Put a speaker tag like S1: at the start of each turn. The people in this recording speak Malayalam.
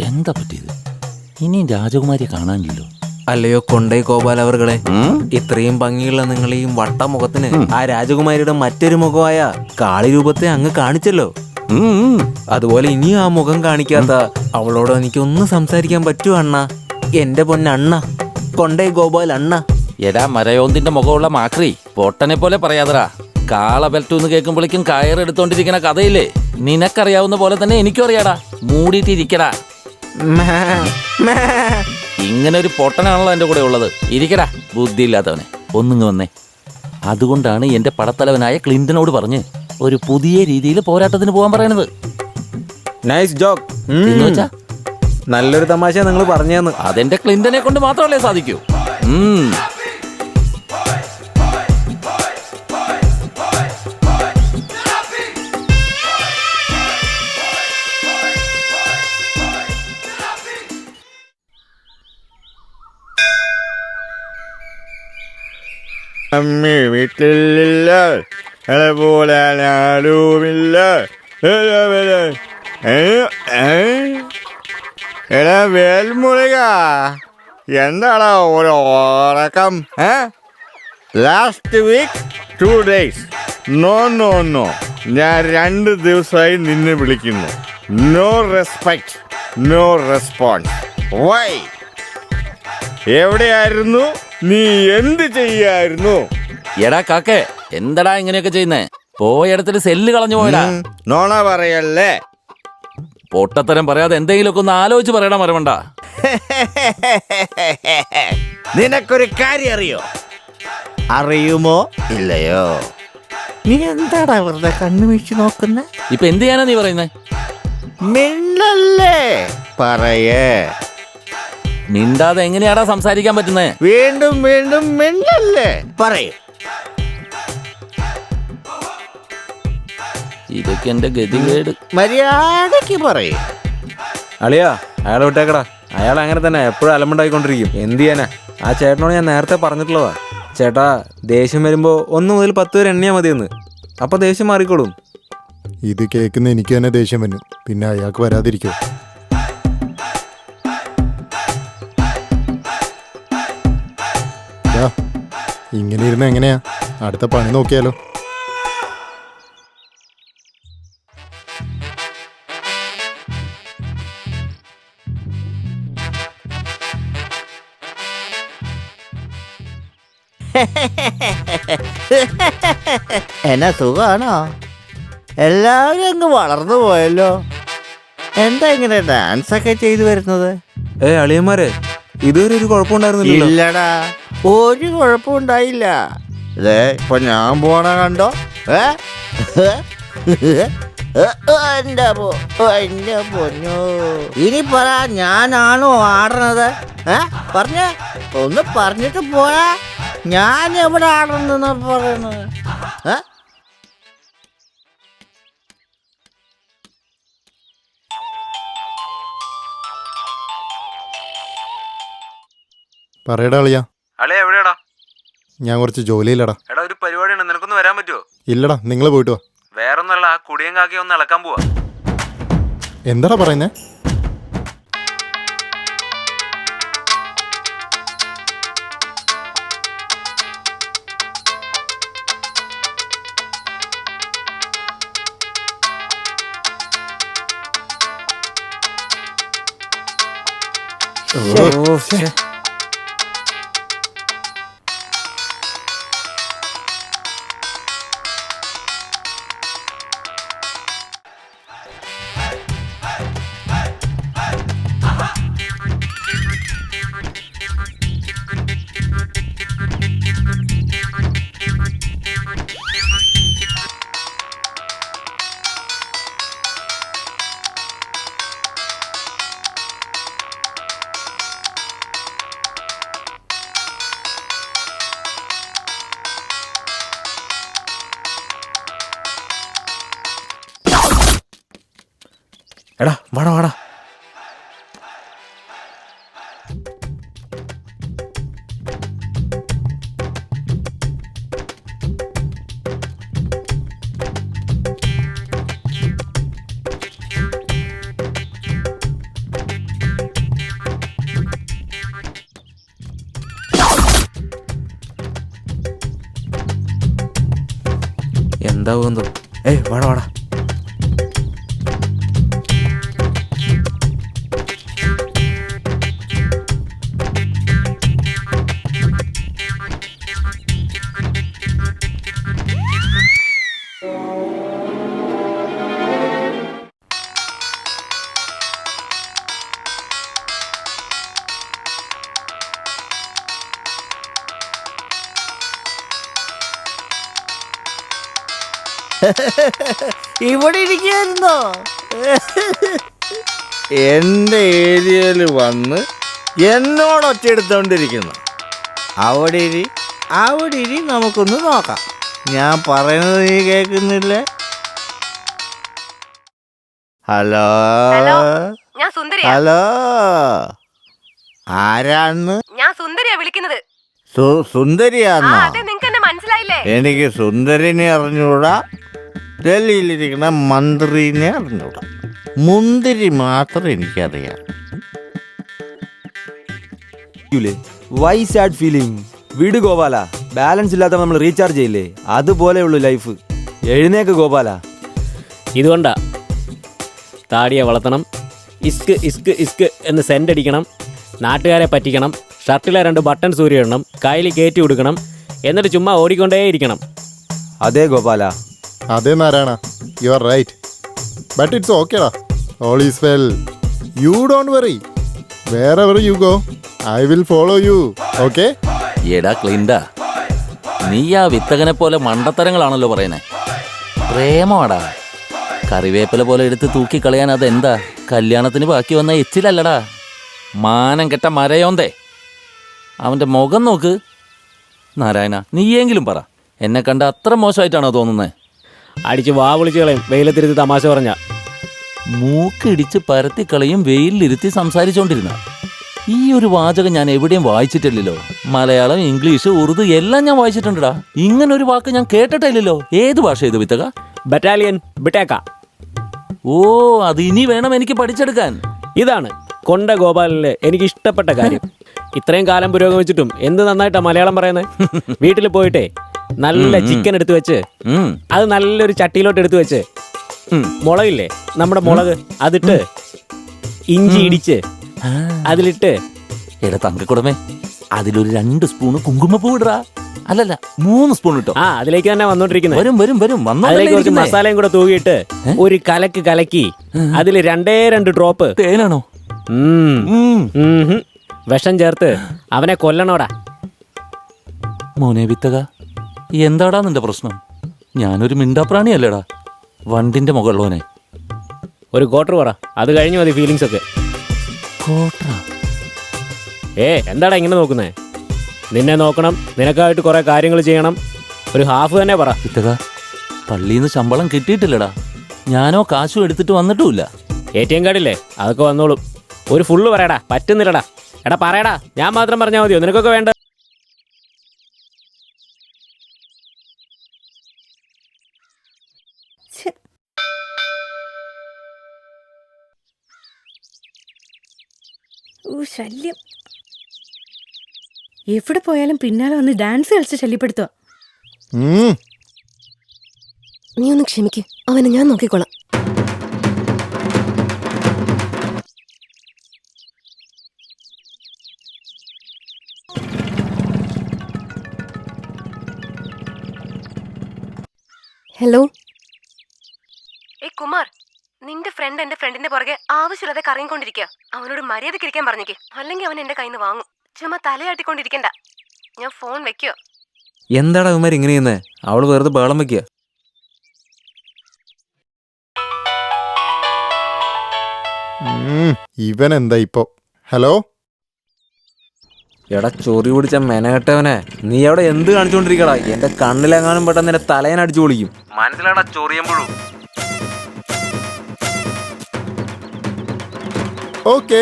S1: എന്താ പറ്റിയത്? ഇനിയും രാജകുമാരിയെ കാണാനില്ലല്ലോ.
S2: അല്ലയോ കൊണ്ടേ ഗോപാലവർകളെ, ഇത്രയും ഭംഗിയുള്ള നിങ്ങളെയും വട്ടമുഖത്തിന് ആ രാജകുമാരിയുടെ മറ്റൊരു മുഖമായ കാളിരൂപത്തെ അങ്ങ് കാണിച്ചല്ലോ. അതുപോലെ ഇനിയും ആ മുഖം കാണിക്കാത്ത അവളോട് എനിക്കൊന്ന് സംസാരിക്കാൻ പറ്റുമോ അണ്ണ? എന്റെ പൊന്നണ്ണ, കൊണ്ടേ ഗോപാൽ അണ്ണ.
S1: എടാ മരയോന്തിന്റെ മുഖമുള്ള മാക്രി, പൊട്ടനെ പോലെ പറയാതറാ. കാള ബെൽറ്റൂന്ന് കേൾക്കുമ്പോഴേക്കും കയറെടുത്തോണ്ടിരിക്കുന്ന കഥയില്ലേ, നിനക്കറിയാവുന്ന പോലെ തന്നെ എനിക്കും അറിയാടാ. മൂടിയിട്ടിരിക്കടാ. ഇങ്ങനെ ഒരു പൊട്ടനാണല്ലോ എൻ്റെ കൂടെ ഉള്ളത്. ഇരിക്കടാ ബുദ്ധിയില്ലാത്തവനെ. ഒന്നിങ്ങ് വന്നേ. അതുകൊണ്ടാണ് എൻ്റെ പടത്തലവനായ ക്ലിന്റനോട് പറഞ്ഞ് ഒരു പുതിയ രീതിയിൽ പോരാട്ടത്തിന് പോകാൻ പറയണത്.
S2: നൈസ് ജോക്ക്
S1: എന്ന് വെച്ചാ
S2: നല്ലൊരു തമാശ നിങ്ങൾ പറഞ്ഞെന്ന്.
S1: അതെന്റെ ക്ലിന്റനെ കൊണ്ട് മാത്രമല്ലേ സാധിക്കൂ.
S3: അമ്മി വീട്ടിലില്ല, അതുപോലെ ആരുമില്ല. എടാ വേൽമുരുക, എന്താടാ ഒരു ഉറക്കം? Last week 2 days. No no no, ഞാൻ 2 ദിവസമായി നിന്നെ വിളിക്കുന്നു. No respect, no response. Why? എവിടെയായിരുന്നു നീ? എന്ത് ചെയ്യായിരുന്നു?
S1: എടാ കാക്കേ, എന്തടാ ഇങ്ങനെയൊക്കെ ചെയ്യുന്നേ? പോയടത്തിൽ സെല്ല് കളഞ്ഞു പോയടാ.
S3: നോണ പറയല്ലേ.
S1: പൊട്ടത്തരം പറയാതെ എന്തെങ്കിലുമൊക്കെ ഒന്ന് ആലോചിച്ച് പറയടാ മരവണ്ട.
S3: നിനക്കൊരു കാര്യം അറിയോ? അറിയുമോ ഇല്ലയോ? നീ എന്താടാ വെറുതെ കണ്ണു വീഴ്ച നോക്കുന്ന?
S1: ഇപ്പൊ എന്ത് ചെയ്യാനാ നീ പറയുന്നേ?
S3: മിണ്ടല്ലേ, പറയേ.
S1: മിണ്ടാതെ എങ്ങനെയാടാ സംസാരിക്കാൻ പറ്റുന്നേ?
S3: വീണ്ടും വീണ്ടും മിണ്ടല്ലേ, പറയേ.
S1: ഇതൊക്കെ എന്റെ ഗതികേട്.
S3: മര്യാദക്ക് പറയേ.
S2: അളിയാ, അയാളെ വിട്ടേക്കടാ. അയാൾ അങ്ങനെ തന്നെ എപ്പോഴും അലമ്പുണ്ടായിക്കൊണ്ടിരിക്കും. എന്ത് ചെയ്യാനാ? ആ ചേട്ടനോട് ഞാൻ നേരത്തെ പറഞ്ഞിട്ടുള്ളതാ. ചേട്ടാ, ദേഷ്യം വരുമ്പോൾ 1 മുതൽ 10 വരെ എണ്ണിയാൽ മതിയെന്ന്. അപ്പൊ ദേഷ്യം മാറിക്കോളും.
S4: ഇത് കേൾക്കുന്ന എനിക്ക് തന്നെ ദേഷ്യം വന്നു, പിന്നെ അയാൾക്ക് വരാതിരിക്കോ? ഇങ്ങനെ ഇരുന്ന് എങ്ങനെയാ? അടുത്ത പണി നോക്കിയാലോ?
S3: എന്നാ സുഖാണോ? എല്ലാവരും അങ്ങ് വളർന്നു പോയല്ലോ. എന്താ ഇങ്ങനെ ഡാൻസ് ഒക്കെ ചെയ്തു വരുന്നത്?
S2: അളിയന്മാരെ, ഇതുവരെ ഒരു കുഴപ്പമുണ്ടായിരുന്നില്ല.
S3: ഇല്ലടാ, ഒരു കുഴപ്പമുണ്ടായില്ല. ഇതേ ഇപ്പൊ ഞാൻ പോണ കണ്ടോ? എന്റെ പൊന്നോ, ഇനി പറ, ഞാനാണോ ആടണത്? പറഞ്ഞ ഒന്ന് പറഞ്ഞിട്ട് പോയാ. ഞാൻ എവിടെ ആടണെന്നാ പറയുന്നത്?
S4: പറയടാ അളിയാ.
S2: അളിയ എവിടെയാടാ?
S4: ഞാൻ കുറച്ച് ജോലിയില്ലടാ.
S2: എടാ, ഒരു പരിപാടിയുണ്ട്, നിനക്കൊന്ന് വരാൻ പറ്റുമോ?
S4: ഇല്ലടാ, നിങ്ങൾ പോയിട്ട് വാ.
S2: വേറൊന്നല്ല, ആ കുടിയും കാക്കയും ഒന്ന് ഇളക്കാൻ പോവാ.
S4: എന്താടാ പറയുന്നേ?
S2: എടാ, വാടാ വാടാ. എന്താവും എന്തോ. വാടാ വാടാ.
S3: ഇവിടെ ഇരിക്കായിരുന്നോ? എൻ്റെ ഏരിയയിൽ വന്ന് എന്നോട് ഒച്ചെടുത്തോണ്ടിരിക്കുന്നു. അവിടെ ഇരി നമുക്കൊന്ന് നോക്കാം. ഞാൻ പറയുന്നത് നീ കേൾക്കുന്നില്ലേ? ഹലോ
S5: ഞാൻ സുന്ദരിയാ.
S3: ഹലോ, ആരാന്ന്?
S5: ഞാൻ സുന്ദരിയാ വിളിക്കുന്നത്.
S3: സുന്ദരിയാന്നോ?
S5: അതെ, നിങ്ങക്ക് എന്നെ മനസ്സിലായില്ലേ?
S3: എനിക്ക് സുന്ദരിനെ അറിഞ്ഞൂടാ, ഡൽഹിയിലിരിക്കുന്ന മന്ത്രിനെ അറിഞ്ഞൂടാ. മുന്തിരി മാത്രം എനിക്കറിയാം.
S6: Why sad feeling? വിട് ഗോപാല, ബാലൻസ് ഇല്ലാത്ത നമ്മൾ റീചാർജ് ചെയ്യില്ലേ, അതുപോലെയുള്ളൂ ലൈഫ്. എഴുന്നേക്ക് ഗോപാല.
S7: ഇതുകൊണ്ടാ താടിയെ വളർത്തണം, ഇസ്ക് ഇസ്ക് ഇസ്ക് എന്ന് സെൻ്റ് അടിക്കണം, നാട്ടുകാരെ പറ്റിക്കണം, ഷർട്ടിലെ 2 ബട്ടൺ സൂര്യയിടണം, കയ്യിൽ കയറ്റി കൊടുക്കണം, എന്നിട്ട് ചുമ്മാ ഓടിക്കൊണ്ടേയിരിക്കണം.
S6: അതെ ഗോപാല.
S4: അതെ Narayana, you are right. But it's ഓക്കേടാ, all is well. You don't worry, wherever you go I will follow you. Okay?
S1: എടാ ക്ലിൻഡ, നീ ആ വിത്തകനെ പോലെ മണ്ടത്തരങ്ങളാണല്ലോ പറയുന്നേ. പ്രേമമാടാ, കറിവേപ്പില പോലെ എടുത്ത് തൂക്കിക്കളയാൻ അതെന്താ കല്യാണത്തിന് ബാക്കി വന്ന എച്ചിലല്ലടാ. മാനം കെട്ട മരയോന്തേ, അവൻ്റെ മുഖം നോക്ക്. നാരായണ, നീയെങ്കിലും പറ, എന്നെ കണ്ട അത്ര മോശമായിട്ടാണോ തോന്നുന്നത്?
S7: അടിച്ച് വാ വിളിച്ച് കളയും വെയിലത്തിരുത്തി തമാശ പറഞ്ഞ.
S1: മൂക്കിടിച്ച് പരത്തിക്കളയും വെയിലിരുത്തി സംസാരിച്ചോണ്ടിരുന്ന ഈ ഒരു വാചകം ഞാൻ എവിടെയും വായിച്ചിട്ടില്ലല്ലോ. മലയാളം, ഇംഗ്ലീഷ്, ഉറുദു എല്ലാം ഞാൻ വായിച്ചിട്ടുണ്ടടാ. ഇങ്ങനൊരു വാക്ക് ഞാൻ കേട്ടിട്ടില്ലല്ലോ. ഏത് ഭാഷ ഇത് വിത്തക?
S7: ബറ്റാലിയൻ ബിട്ടേക്ക.
S1: ഓ, അത് ഇനി വേണം എനിക്ക് പഠിച്ചെടുക്കാൻ.
S7: ഇതാണ് കൊണ്ട ഗോപാലില് എനിക്ക് ഇഷ്ടപ്പെട്ട കാര്യം. ഇത്രയും കാലം പുരോഗമിച്ചിട്ടും എന്ത് നന്നായിട്ടാ മലയാളം പറയുന്നത്. വീട്ടിൽ പോയിട്ടേ നല്ല ചിക്കൻ എടുത്തു വെച്ച് അത് നല്ലൊരു ചട്ടിയിലോട്ട് എടുത്തു വെച്ച് മുളകില്ലേ, നമ്മുടെ മുളക്, അതിട്ട് ഇഞ്ചി ഇടിച്ച് അതിലിട്ട്.
S1: എടാ തങ്കക്കുടമേ, അതിലൊരു 2 സ്പൂണ് കുങ്കുമപ്പൂ ഇടറാ. അല്ലല്ല, 3 സ്പൂൺ ഇട്ടോ.
S7: അതിലേക്ക് തന്നെ വന്നോണ്ടിരിക്കുന്നത്.
S1: വരും വരും വരും
S7: അതിലേക്ക് കുറച്ച് മസാലയും കൂടെ തൂകിയിട്ട് ഒരു കലക്കി അതിൽ 2 ഡ്രോപ്പ്
S1: തേനാണോ?
S7: വിഷം ചേർത്ത് അവനെ കൊല്ലണോടാ.
S1: മോനെ വിത്തക, എന്താടാ നിന്റെ പ്രശ്നം? ഞാനൊരു മിണ്ടാപ്രാണിയല്ലേടാ, വണ്ടിന്റെ മുകളിലോനെ.
S7: ഒരു ക്വാർട്ടർ പറ, അത് കഴിഞ്ഞു മതി ഫീലിങ്സ് ഒക്കെ. എന്താടാ ഇങ്ങനെ നോക്കുന്നേ? നിന്നെ നോക്കണം, നിനക്കായിട്ട് കുറെ കാര്യങ്ങൾ ചെയ്യണം. ഒരു ഹാഫ് തന്നെ പറ.
S1: വിത്തക, പള്ളിയിൽ നിന്ന് ശമ്പളം കിട്ടിയിട്ടില്ലടാ. ഞാനോ കാശും എടുത്തിട്ട് വന്നിട്ടുമില്ല.
S7: ATM കാർഡില്ലേ, അതൊക്കെ വന്നോളും. ഒരു ഫുള്ള് പറയടാ. പറ്റുന്നില്ലടാ. എടാ പറയടാ, ഞാൻ മാത്രം പറഞ്ഞാൽ മതിയോ? നിനക്കൊക്കെ വേണ്ട.
S8: ശല്യം. എവിടെ പോയാലും പിന്നാലെ വന്ന് ഡാൻസ് കളിച്ച് ശല്യപ്പെടുത്തുക.
S5: നീ ഒന്ന് ക്ഷമിക്ക്, അവനെ ഞാൻ നോക്കിക്കോളാം. ഹലോ. കുമാർ, നിന്റെ ഫ്രണ്ട് എന്റെ ഫ്രണ്ടിന്റെ പുറകെ ആവശ്യമില്ലാതെ കറങ്ങിക്കൊണ്ടിരിക്കുക. അവനോട് മര്യാദയ്ക്ക് ഇരിക്കാൻ പറഞ്ഞേക്ക്, അല്ലെങ്കിൽ അവൻ എന്റെ കയ്യിൽ നിന്ന് വാങ്ങും. ചുമ്മാ തലയാട്ടിക്കൊണ്ടിരിക്കണ്ട. ഞാൻ ഫോൺ വെക്കോ?
S2: എന്താടാ ഇവന്മാർ ഇങ്ങനെ ചെയ്യുന്നേ? അവള് വെറുതെ ബഹളം വെക്കുക.
S4: ഇവൻ എന്താ ഇപ്പൊ? ഹലോ
S2: എടാ ചൊറി പിടിച്ച മെനകെട്ടവനെ, നീ അവിടെ എന്ത് കാണിച്ചോണ്ടിരിക്കടാ? എന്റെ കണ്ണിലെങ്ങാനും പെട്ടെന്ന് നിന്റെ തലേനടിച്ചു പൊളിക്കും. മനസ്സിലാടാ ചൊറിയുമ്പോഴും.
S4: ഓക്കെ